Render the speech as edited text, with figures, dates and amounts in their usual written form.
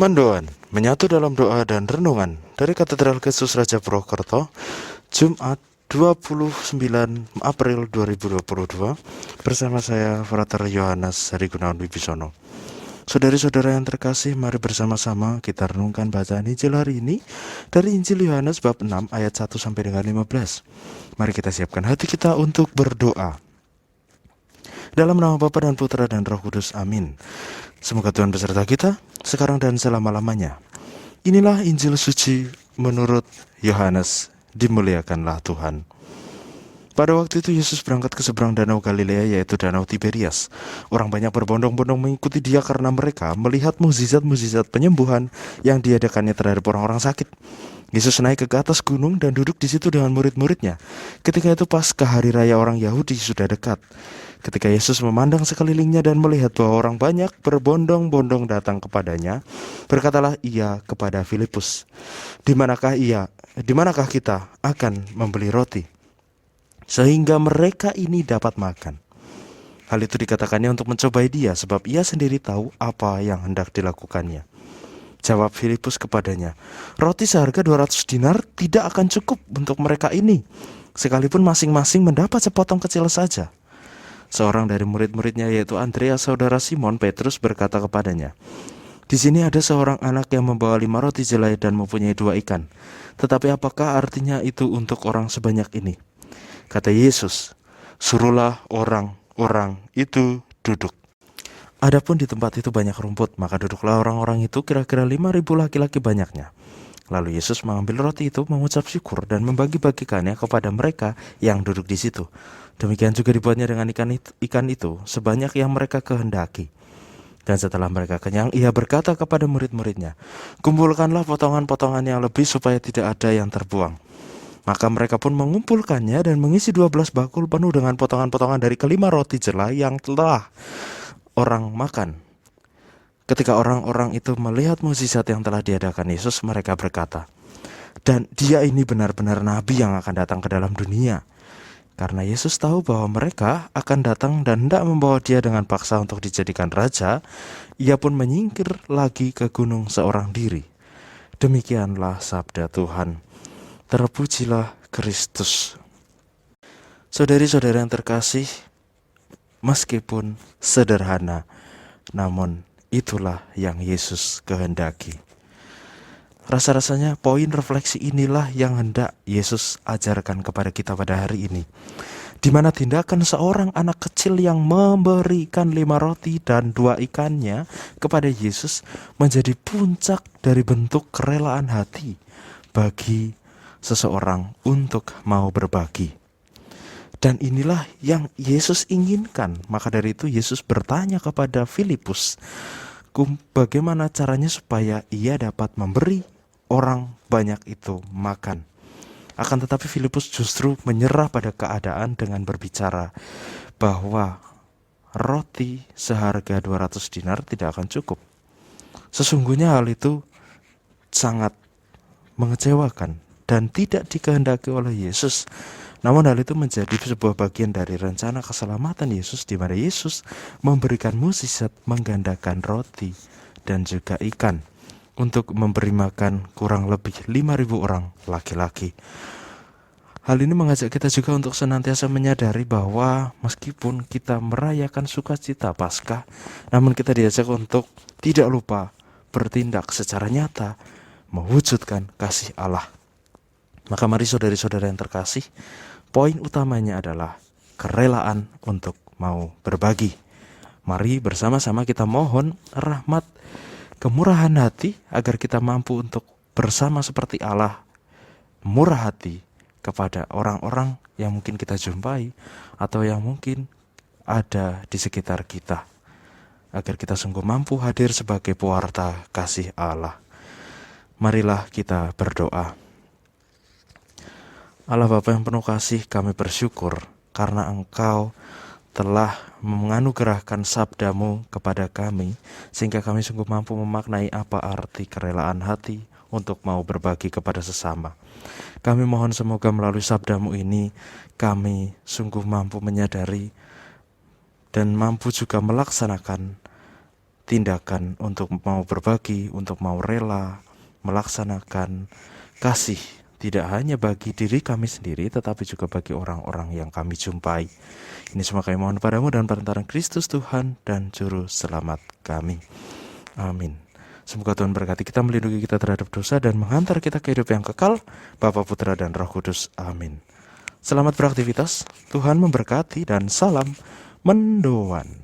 Mendoan, menyatu dalam doa dan renungan dari Katedral Yesus Raja Purwokerto, Jumat 29 April 2022, bersama saya Frater Yohanes Hari Gunawan Wibisono. Saudari-saudara yang terkasih, mari bersama-sama kita renungkan bacaan Injil hari ini dari Injil Yohanes bab 6 ayat 1 sampai dengan 15. Mari kita siapkan hati kita untuk berdoa. Dalam nama Bapa dan Putra dan Roh Kudus, amin. Semoga Tuhan beserta kita sekarang dan selama-lamanya. Inilah Injil suci menurut Yohanes. Dimuliakanlah Tuhan. Pada waktu itu Yesus berangkat ke seberang danau Galilea, yaitu danau Tiberias. Orang banyak berbondong-bondong mengikuti dia karena mereka melihat mukjizat-mukjizat penyembuhan yang diadakannya terhadap orang-orang sakit. Yesus naik ke atas gunung dan duduk di situ dengan murid-muridnya. Ketika itu Paskah, hari raya orang Yahudi, sudah dekat. Ketika Yesus memandang sekelilingnya dan melihat bahwa orang banyak berbondong-bondong datang kepadanya, berkatalah ia kepada Filipus, Di manakah kita akan membeli roti sehingga mereka ini dapat makan?" Hal itu dikatakannya untuk mencobai dia, sebab ia sendiri tahu apa yang hendak dilakukannya. Jawab Filipus kepadanya, "Roti seharga 200 dinar tidak akan cukup untuk mereka ini, sekalipun masing-masing mendapat sepotong kecil saja." Seorang dari murid-muridnya, yaitu Andreas saudara Simon Petrus, berkata kepadanya, "Di sini ada seorang anak yang membawa 5 roti jelai dan mempunyai 2 ikan. Tetapi apakah artinya itu untuk orang sebanyak ini?" Kata Yesus, "Suruhlah orang-orang itu duduk." Adapun di tempat itu banyak rumput, maka duduklah orang-orang itu, kira-kira 5.000 laki-laki banyaknya. Lalu Yesus mengambil roti itu, mengucap syukur dan membagi-bagikannya kepada mereka yang duduk di situ. Demikian juga dibuatnya dengan ikan itu sebanyak yang mereka kehendaki. Dan setelah mereka kenyang, ia berkata kepada murid-muridnya, "Kumpulkanlah potongan-potongan yang lebih supaya tidak ada yang terbuang." Maka mereka pun mengumpulkannya dan mengisi 12 bakul penuh dengan potongan-potongan dari kelima roti jelai yang telah orang makan. Ketika orang-orang itu melihat mukjizat yang telah diadakan Yesus, mereka berkata, "Dan dia ini benar-benar nabi yang akan datang ke dalam dunia." Karena Yesus tahu bahwa mereka akan datang dan hendak membawa dia dengan paksa untuk dijadikan raja, ia pun menyingkir lagi ke gunung seorang diri. Demikianlah sabda Tuhan. Terpujilah Kristus. Saudari-saudara yang terkasih, meskipun sederhana, namun itulah yang Yesus kehendaki. Rasa-rasanya poin refleksi inilah yang hendak Yesus ajarkan kepada kita pada hari ini, di mana tindakan seorang anak kecil yang memberikan 5 roti dan 2 ikannya kepada Yesus menjadi puncak dari bentuk kerelaan hati bagi seseorang untuk mau berbagi. Dan inilah yang Yesus inginkan. Maka dari itu Yesus bertanya kepada Filipus, bagaimana caranya supaya ia dapat memberi orang banyak itu makan. Akan tetapi Filipus justru menyerah pada keadaan dengan berbicara bahwa roti seharga 200 dinar tidak akan cukup. Sesungguhnya hal itu sangat mengecewakan dan tidak dikehendaki oleh Yesus. Namun hal itu menjadi sebuah bagian dari rencana keselamatan Yesus, di mana Yesus memberikan mukjizat menggandakan roti dan juga ikan untuk memberi makan kurang lebih 5.000 orang laki-laki. Hal ini mengajak kita juga untuk senantiasa menyadari bahwa meskipun kita merayakan sukacita Paskah, namun kita diajak untuk tidak lupa bertindak secara nyata mewujudkan kasih Allah. Maka mari saudari-saudara yang terkasih, poin utamanya adalah kerelaan untuk mau berbagi. Mari bersama-sama kita mohon rahmat, kemurahan hati agar kita mampu untuk bersama seperti Allah murah hati kepada orang-orang yang mungkin kita jumpai atau yang mungkin ada di sekitar kita, agar kita sungguh mampu hadir sebagai pewarta kasih Allah. Marilah kita berdoa. Allah Bapa yang penuh kasih, kami bersyukur karena Engkau telah menganugerahkan sabda-Mu kepada kami, sehingga kami sungguh mampu memaknai apa arti kerelaan hati untuk mau berbagi kepada sesama. Kami mohon semoga melalui sabda-Mu ini, kami sungguh mampu menyadari dan mampu juga melaksanakan tindakan untuk mau berbagi, untuk mau rela melaksanakan kasih, tidak hanya bagi diri kami sendiri, tetapi juga bagi orang-orang yang kami jumpai. Ini semua kami mohon padamu dan perantara Kristus Tuhan dan Juru Selamat kami. Amin. Semoga Tuhan berkati kita, melindungi kita terhadap dosa, dan menghantar kita ke hidup yang kekal, Bapa, Putra, dan Roh Kudus. Amin. Selamat beraktivitas, Tuhan memberkati, dan salam mendoan.